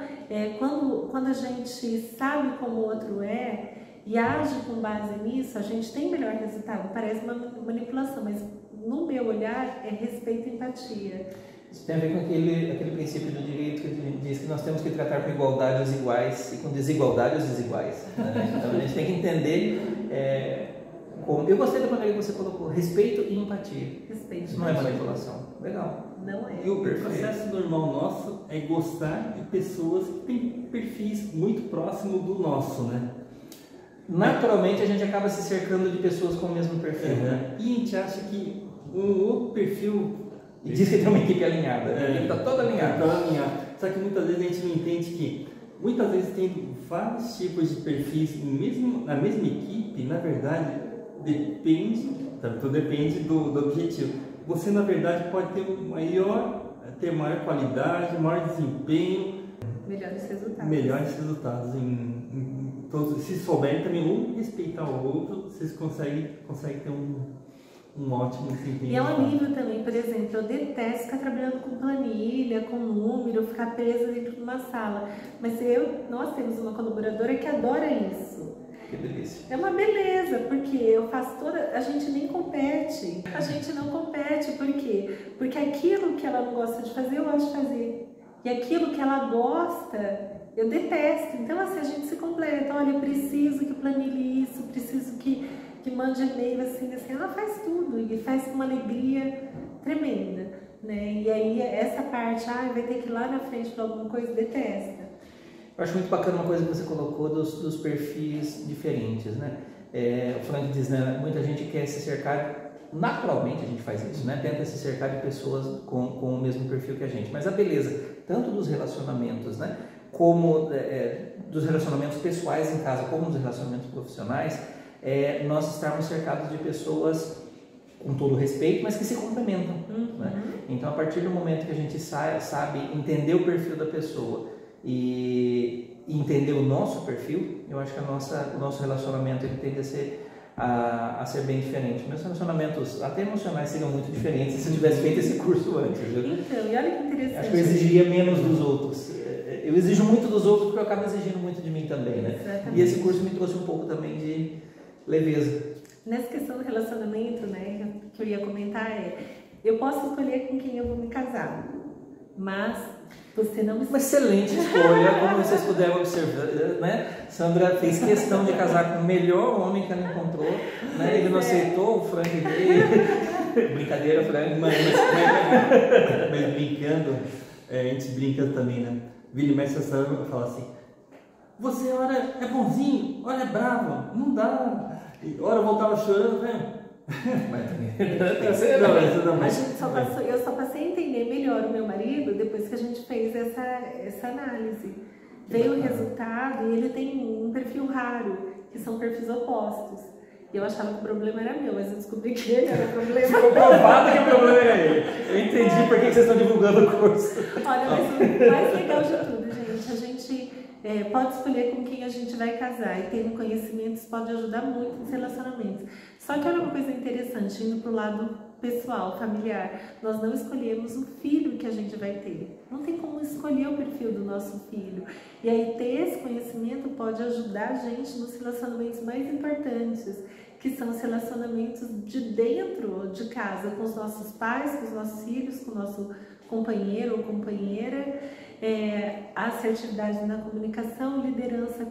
quando a gente sabe como o outro é e age com base nisso, a gente tem melhor resultado. Parece uma manipulação, mas no meu olhar é respeito e empatia. Isso tem a ver com aquele princípio do direito que diz que nós temos que tratar com igualdade os iguais e com desigualdade os desiguais. Né? Então a gente tem que entender como... Eu gostei da maneira que você colocou, respeito e empatia. Respeito. Isso não é manipulação. Legal. Não é. E o processo normal nosso é gostar de pessoas que têm perfis muito próximos do nosso, né? Naturalmente a gente acaba se cercando de pessoas com o mesmo perfil. Né? E a gente acha que um outro perfil... E diz que tem uma equipe alinhada. A equipe está toda alinhada. Só que muitas vezes a gente não entende que muitas vezes tem vários tipos de perfis na mesma equipe, na verdade, tudo depende do objetivo. Você na verdade pode ter maior qualidade, maior desempenho, melhores resultados em todos. Se souberem também um respeitar o outro, vocês conseguem ter um ótimo desempenho. E é um alívio também, por exemplo, eu detesto ficar trabalhando com planilha, com número, ficar presa dentro de uma sala. Mas nós temos uma colaboradora que adora isso. Que delícia. É uma beleza, porque eu faço a gente nem compete. A gente não compete, por quê? Porque aquilo que ela não gosta de fazer, eu gosto de fazer. E aquilo que ela gosta, eu detesto. Então, assim, a gente se completa. Olha, eu preciso que planilhe isso, preciso que mande e-mail, assim, ela faz tudo e faz com uma alegria tremenda, né? E aí essa parte, vai ter que ir lá na frente para alguma coisa, detesta. Eu acho muito bacana uma coisa que você colocou dos perfis diferentes, né? O Frank diz, né? Muita gente quer se cercar, naturalmente a gente faz isso, né? Tenta se cercar de pessoas com o mesmo perfil que a gente, mas a beleza, tanto dos relacionamentos, né? Como dos relacionamentos pessoais em casa, como dos relacionamentos profissionais, nós estarmos cercados de pessoas com todo respeito, mas que se complementam. Né? Então, a partir do momento que a gente sabe entender o perfil da pessoa e entender o nosso perfil, eu acho que o nosso relacionamento ele tende a ser bem diferente. Meus relacionamentos, até emocionais, seriam muito diferentes se eu tivesse feito esse curso antes. Viu? Então, e olha que interessante. Acho que eu exigiria menos dos outros. Eu exijo muito dos outros porque eu acabo exigindo muito de mim também. Né? Exatamente. E esse curso me trouxe um pouco também de leveza. Nessa questão do relacionamento, né, que eu ia comentar eu posso escolher com quem eu vou me casar, mas você não... Uma excelente escolha, como vocês puderam observar, né? Sandra fez questão de casar com o melhor homem que ela encontrou, né? Ele não aceitou, o Frank veio. Brincadeira, Frank. Mas brincando, a gente brinca também, né? Vira e mexe, a Sandra fala assim: você ora é bonzinho, ora é bravo, não dá. E ora eu voltava chorando, né? Eu só passei a entender melhor o meu marido depois que a gente fez essa análise. Veio o resultado e ele tem um perfil raro, que são perfis opostos. E eu achava que o problema era meu, mas eu descobri que ele era o problema. Ficou provado que o problema era ele. Eu entendi por que vocês estão divulgando o curso. Olha, mas o mais legal de tudo, gente, a gente pode escolher com quem a gente vai casar e tendo conhecimentos pode ajudar muito nos relacionamentos. Só que olha uma coisa interessante, indo pro lado pessoal, familiar. Nós não escolhemos o filho que a gente vai ter. Não tem como escolher o perfil do nosso filho. E aí ter esse conhecimento pode ajudar a gente nos relacionamentos mais importantes, que são os relacionamentos de dentro de casa, com os nossos pais, com os nossos filhos, com o nosso companheiro ou companheira, a assertividade na comunicação, liderança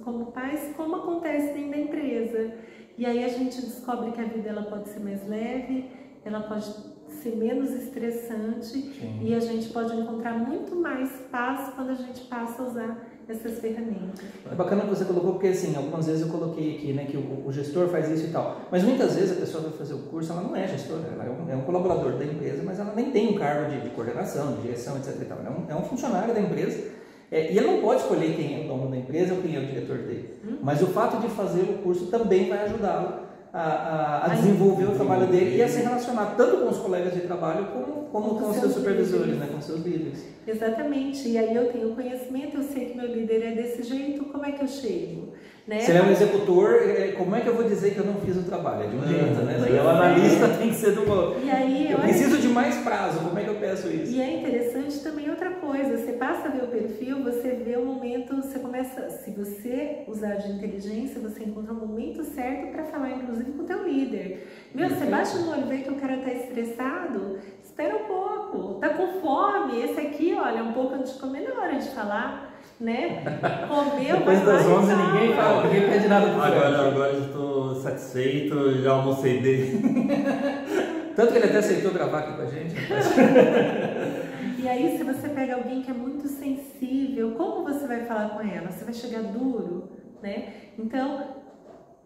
como pais, como acontece dentro da empresa. E aí a gente descobre que a vida ela pode ser mais leve, ela pode ser menos estressante. Sim. E a gente pode encontrar muito mais paz quando a gente passa a usar essas ferramentas. É bacana que você colocou, porque assim, algumas vezes eu coloquei aqui, né, que o gestor faz isso e tal, mas muitas vezes a pessoa vai fazer o curso, ela não é gestora, ela é um colaborador da empresa, mas ela nem tem um cargo de coordenação, de direção, etc e tal. É um funcionário da empresa, e ele não pode escolher quem é o dono da empresa ou quem é o diretor dele, mas o fato de fazer o curso também vai ajudá-lo a desenvolver o trabalho dele e a se relacionar tanto com os colegas de trabalho como com os seus supervisores, né, com os seus líderes. Exatamente, e aí eu tenho conhecimento, eu sei que meu líder é desse jeito, como é que eu chego? Né? Se ele é um executor, como é que eu vou dizer que eu não fiz o trabalho? É de um jeito, né? Se é um analista, tem que ser do outro. E aí, eu preciso de mais prazo, como é que eu peço isso? E é interessante também outra coisa, você passa a ver o perfil, você vê o momento, você começa, se você usar de inteligência, você encontra o momento certo para falar, inclusive, com o teu líder. Você baixa no olho e vê que o cara está estressado, espera um pouco, tá com fome, esse aqui, olha, um pouco antes de comer, na hora de falar. Né? Comeu, depois das 11 ninguém fala, ninguém pede nada pro Agora eu estou satisfeito, já almocei dele. Tanto que ele até aceitou gravar aqui com a gente. E aí, se você pega alguém que é muito sensível, como você vai falar com ela? Você vai chegar duro, né? Então,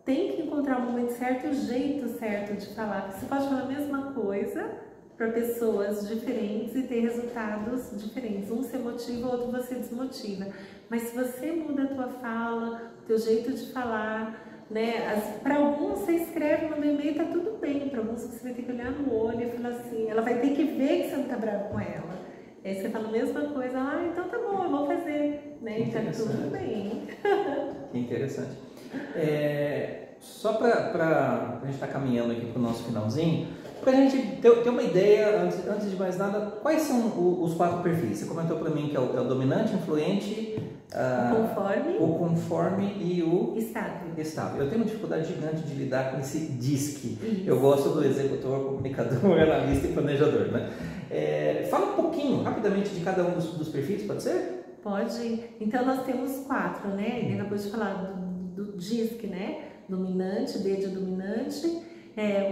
tem que encontrar o momento certo e o jeito certo de falar. Você pode falar a mesma coisa para pessoas diferentes e ter resultados diferentes. Um você motiva, o outro você desmotiva. Mas se você muda a tua fala, o teu jeito de falar, né? Para alguns você escreve no e-mail, tá tudo bem. Para alguns você vai ter que olhar no olho e falar assim, ela vai ter que ver que você não tá bravo com ela. Aí você fala a mesma coisa, então tá bom, eu vou fazer, né? E tá tudo bem. Que interessante. Só para a gente estar caminhando aqui para o nosso finalzinho, para a gente ter uma ideia, antes de mais nada, quais são os 4 perfis? Você comentou para mim que é o dominante, influente, o conforme e o estável. Eu tenho uma dificuldade gigante de lidar com esse DISC. Isso. Eu gosto do executor, comunicador, analista e planejador, né? Fala um pouquinho, rapidamente, de cada um dos perfis, pode ser? Pode. Então, nós temos 4, né? Ele acabou de falar do DISC, né? Dominante, D de dominante,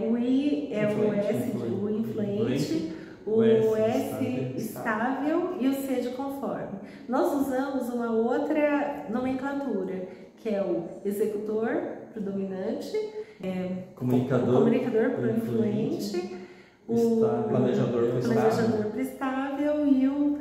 o I é o influente, o S estável e o C de conforme. Nós usamos uma outra nomenclatura, que é o executor para o dominante, comunicador para o influente, o planejador para o estável e o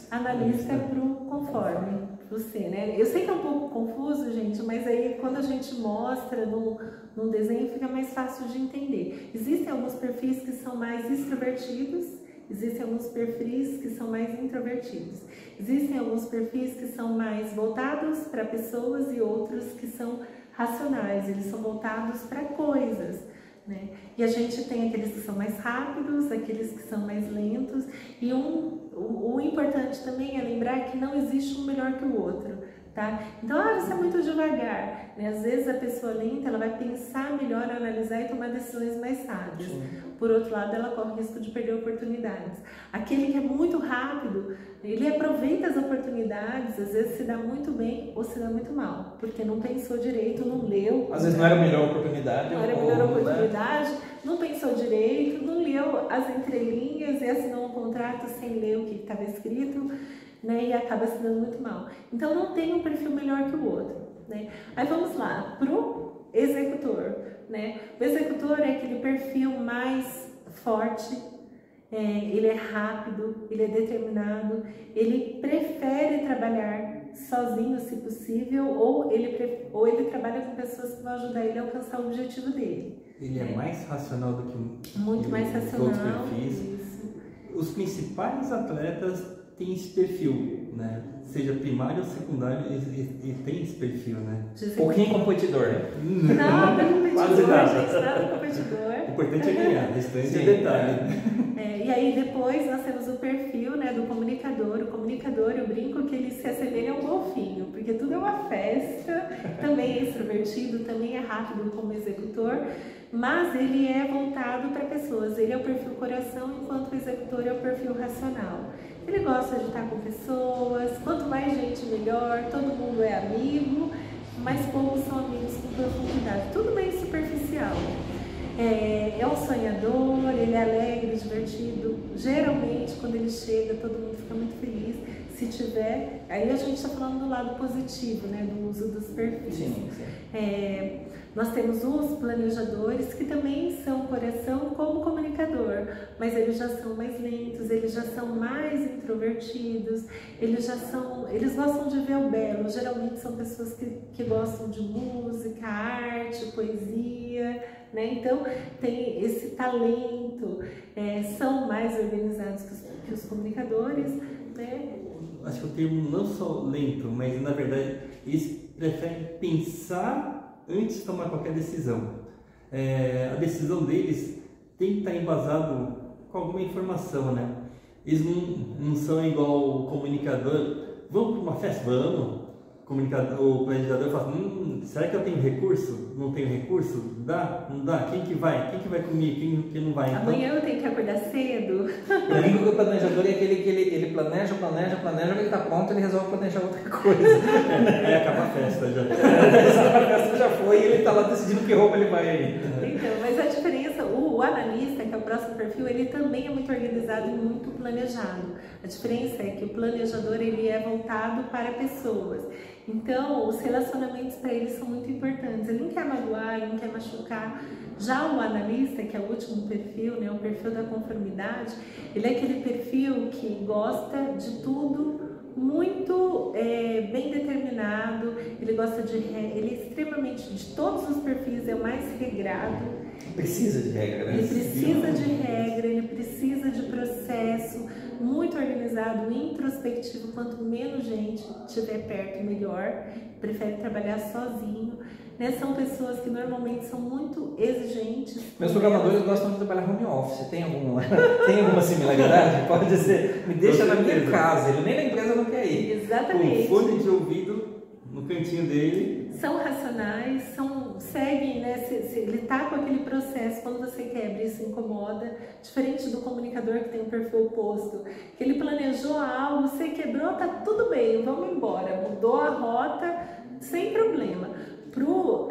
analista para o conforme. Você, né? Eu sei que é um pouco confuso, gente, mas aí quando a gente mostra no desenho fica mais fácil de entender. Existem alguns perfis que são mais extrovertidos, existem alguns perfis que são mais introvertidos. Existem alguns perfis que são mais voltados para pessoas e outros que são racionais, eles são voltados para coisas. Né? E a gente tem aqueles que são mais rápidos, aqueles que são mais lentos, e o importante também é lembrar que não existe um melhor que o outro, tá? Então, você é muito devagar, né? Às vezes a pessoa lenta, ela vai pensar melhor, analisar e tomar decisões mais sábias. Sim. Por outro lado, ela corre o risco de perder oportunidades. Aquele que é muito rápido, ele aproveita as oportunidades, às vezes se dá muito bem ou se dá muito mal, porque não pensou direito, não leu. Às vezes não era a melhor oportunidade. Não era a melhor oportunidade, não pensou direito, não leu as entrelinhas e assinou um contrato sem ler o que estava escrito, né, e acaba se dando muito mal. Então não tem um perfil melhor que o outro, né? Aí vamos lá, pro executor, né? O executor é aquele perfil mais forte, ele é rápido, ele é determinado, ele prefere trabalhar sozinho, se possível, ou ele trabalha com pessoas que vão ajudar ele a alcançar o objetivo dele. Ele é mais racional do que muito mais racional, outros perfis. Isso. Os principais atletas têm esse perfil, né? Seja primário ou secundário, ele tem esse perfil, né? Um pouquinho competidor, né? Nada competidor, gente, nada competidor. importante é ganhar, restante é detalhe. E aí depois nós temos o perfil, né, do comunicador. O comunicador, eu brinco que ele se assemelha a um golfinho, porque tudo é uma festa, também é extrovertido, também é rápido como executor, mas ele é voltado para pessoas. Ele é o perfil coração, enquanto o executor é o perfil racional. Ele gosta de estar com pessoas, quanto mais gente melhor, todo mundo é amigo, mas poucos são amigos com profundidade, tudo bem superficial. É um sonhador, ele é alegre, divertido. Geralmente, quando ele chega, todo mundo fica muito feliz. Se tiver, aí a gente está falando do lado positivo, né, do uso dos perfis. Sim. Nós temos os planejadores que também são coração como comunicador, mas eles já são mais lentos, eles já são mais introvertidos, eles gostam de ver o belo. Geralmente são pessoas que gostam de música, arte, poesia, né? Então tem esse talento, são mais organizados que os comunicadores, né? Acho que o termo não só lento, mas na verdade eles preferem pensar antes de tomar qualquer decisão. A decisão deles tem que estar embasado com alguma informação, né? Eles não são igual o comunicador. Vamos para uma festa? Vamos. O planejador fala, será que eu tenho recurso? Não tenho recurso? Dá? Não dá? Quem que vai? Quem que vai comigo? Quem não vai? Então, amanhã eu tenho que acordar cedo. Eu digo que o planejador é aquele que ele planeja, quando ele está pronto, ele resolve planejar outra coisa. Aí acaba a festa já. A festa já foi e ele está lá decidindo que roupa ele vai aí. Então, mas a diferença, o analista, que é o próximo perfil, ele também é muito organizado e muito planejado. A diferença é que o planejador, ele é voltado para pessoas. Então, os relacionamentos para ele são muito importantes. Ele não quer magoar, ele não quer machucar. Já o analista, que é o último perfil, né, o perfil da conformidade, ele é aquele perfil que gosta de tudo muito bem determinado. Ele gosta ele é extremamente, de todos os perfis, é o mais regrado. Precisa de regra, né? Ele precisa de regra, ele precisa de processo, muito organizado, introspectivo. Quanto menos gente estiver perto, melhor. Prefere trabalhar sozinho. Né? São pessoas que normalmente são muito exigentes. Meus programadores gostam de trabalhar home office. Tem alguma similaridade? Pode dizer, me deixa na minha casa, ele nem na empresa não quer ir. Exatamente. Com fone de ouvido no cantinho dele. São racionais, seguem, né? Se ele está com aquele processo, quando você quebra, isso incomoda. Diferente do comunicador que tem um perfil oposto, que ele planejou algo, você quebrou, tá tudo bem, vamos embora. Mudou a rota, sem problema. Para o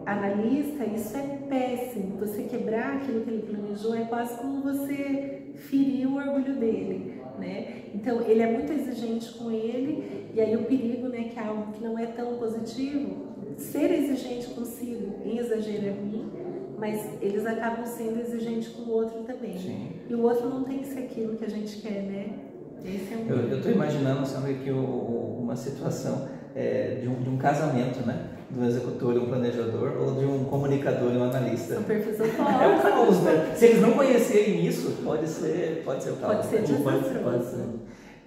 analista, isso é péssimo. Você quebrar aquilo que ele planejou é quase como você ferir o orgulho dele, né? Então, ele é muito exigente com ele, e aí o perigo, né, que é algo que não é tão positivo, ser exigente consigo em exagero é ruim, mas eles acabam sendo exigentes com o outro também. Sim. E o outro não tem que ser aquilo que a gente quer, né? Esse é Eu estou imaginando, Sandra, que uma situação de um casamento, né? De um executor e um planejador, ou de um comunicador e um analista. São perfis É o opostos. caos, né? Se eles não conhecerem isso, pode ser o caos. Pode ser desastroso. Pode ser.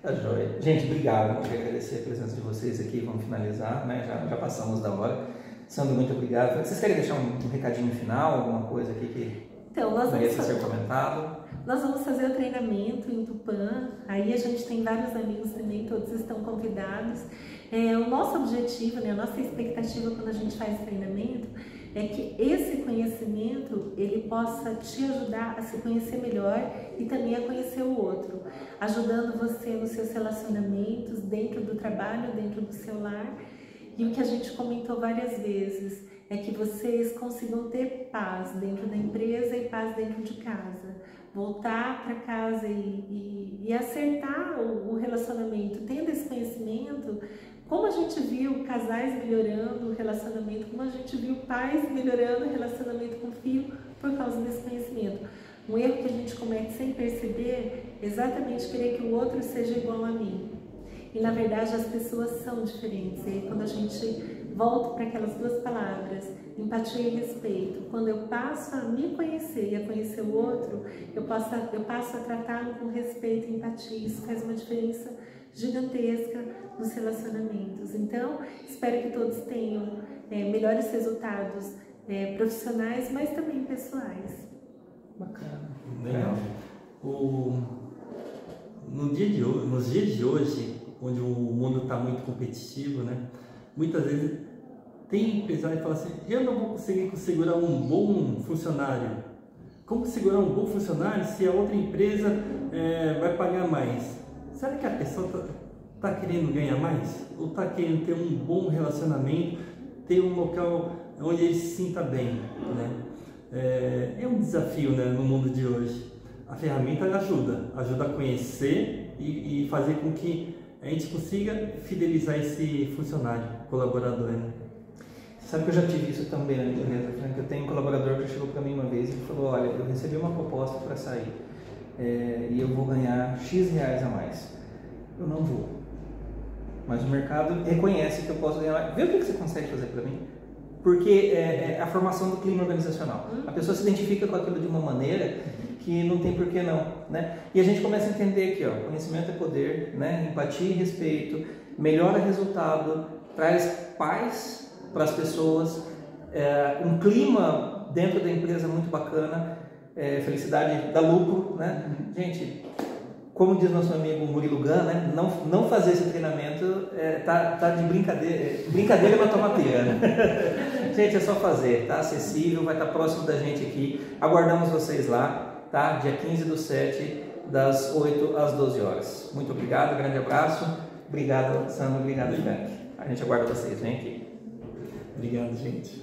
Tá joia. Gente, obrigado. Eu quero agradecer a presença de vocês aqui. Vamos finalizar, né? Já passamos da hora. Sandra, muito obrigado. Vocês querem deixar um recadinho final, alguma coisa aqui que Então, nós merece ser comentado? Nós vamos fazer o treinamento em Tupã, aí a gente tem vários amigos também, todos estão convidados. O nosso objetivo, né, a nossa expectativa quando a gente faz treinamento é que esse conhecimento ele possa te ajudar a se conhecer melhor e também a conhecer o outro, ajudando você nos seus relacionamentos, dentro do trabalho, dentro do seu lar. E o que a gente comentou várias vezes é que vocês consigam ter paz dentro da empresa e paz dentro de casa. Voltar para casa e acertar o relacionamento, tendo esse conhecimento, como a gente viu casais melhorando o relacionamento, como a gente viu pais melhorando o relacionamento com o filho por causa desse conhecimento. Um erro que a gente comete sem perceber é exatamente querer que o outro seja igual a mim. E na verdade as pessoas são diferentes. E aí, quando a gente volta para aquelas duas palavras, empatia e respeito, quando eu passo a me conhecer e a conhecer o outro, eu passo a tratá-lo com respeito e empatia. Isso faz uma diferença gigantesca nos relacionamentos. Então, espero que todos tenham melhores resultados profissionais, mas também pessoais. Bacana. Legal. Nos dias de hoje, onde o mundo está muito competitivo, né? Muitas vezes tem empresário que fala assim, eu não vou conseguir segurar um bom funcionário. Como segurar um bom funcionário se a outra empresa vai pagar mais? Será que a pessoa está querendo ganhar mais? Ou está querendo ter um bom relacionamento, ter um local onde ele se sinta bem, né? É um desafio, né, no mundo de hoje. A ferramenta ajuda a conhecer e fazer com que a gente consiga fidelizar esse funcionário, colaborador, né? Sabe que eu já tive isso também na minha empresa, Frank? Eu tenho um colaborador que chegou para mim uma vez e falou, olha, eu recebi uma proposta para sair e eu vou ganhar X reais a mais. Eu não vou. Mas o mercado reconhece que eu posso ganhar mais. Vê o que você consegue fazer para mim. Porque é a formação do clima organizacional. A pessoa se identifica com aquilo de uma maneira que não tem por que não, né? E a gente começa a entender aqui, ó, conhecimento é poder, né? Empatia e respeito, melhora resultado, traz paz para as pessoas, um clima dentro da empresa muito bacana, felicidade dá lucro, né? Gente, como diz nosso amigo Murilo Gun, né? Não fazer esse treinamento tá de brincadeira para tomar pia, né? Gente, é só fazer, tá acessível, vai estar próximo da gente aqui. Aguardamos vocês lá, tá? Dia 15/7, das 8 às 12 horas. Muito obrigado, grande abraço. Obrigado, Sandro, obrigado, Frank. A gente aguarda vocês, vem aqui. Obrigado, gente.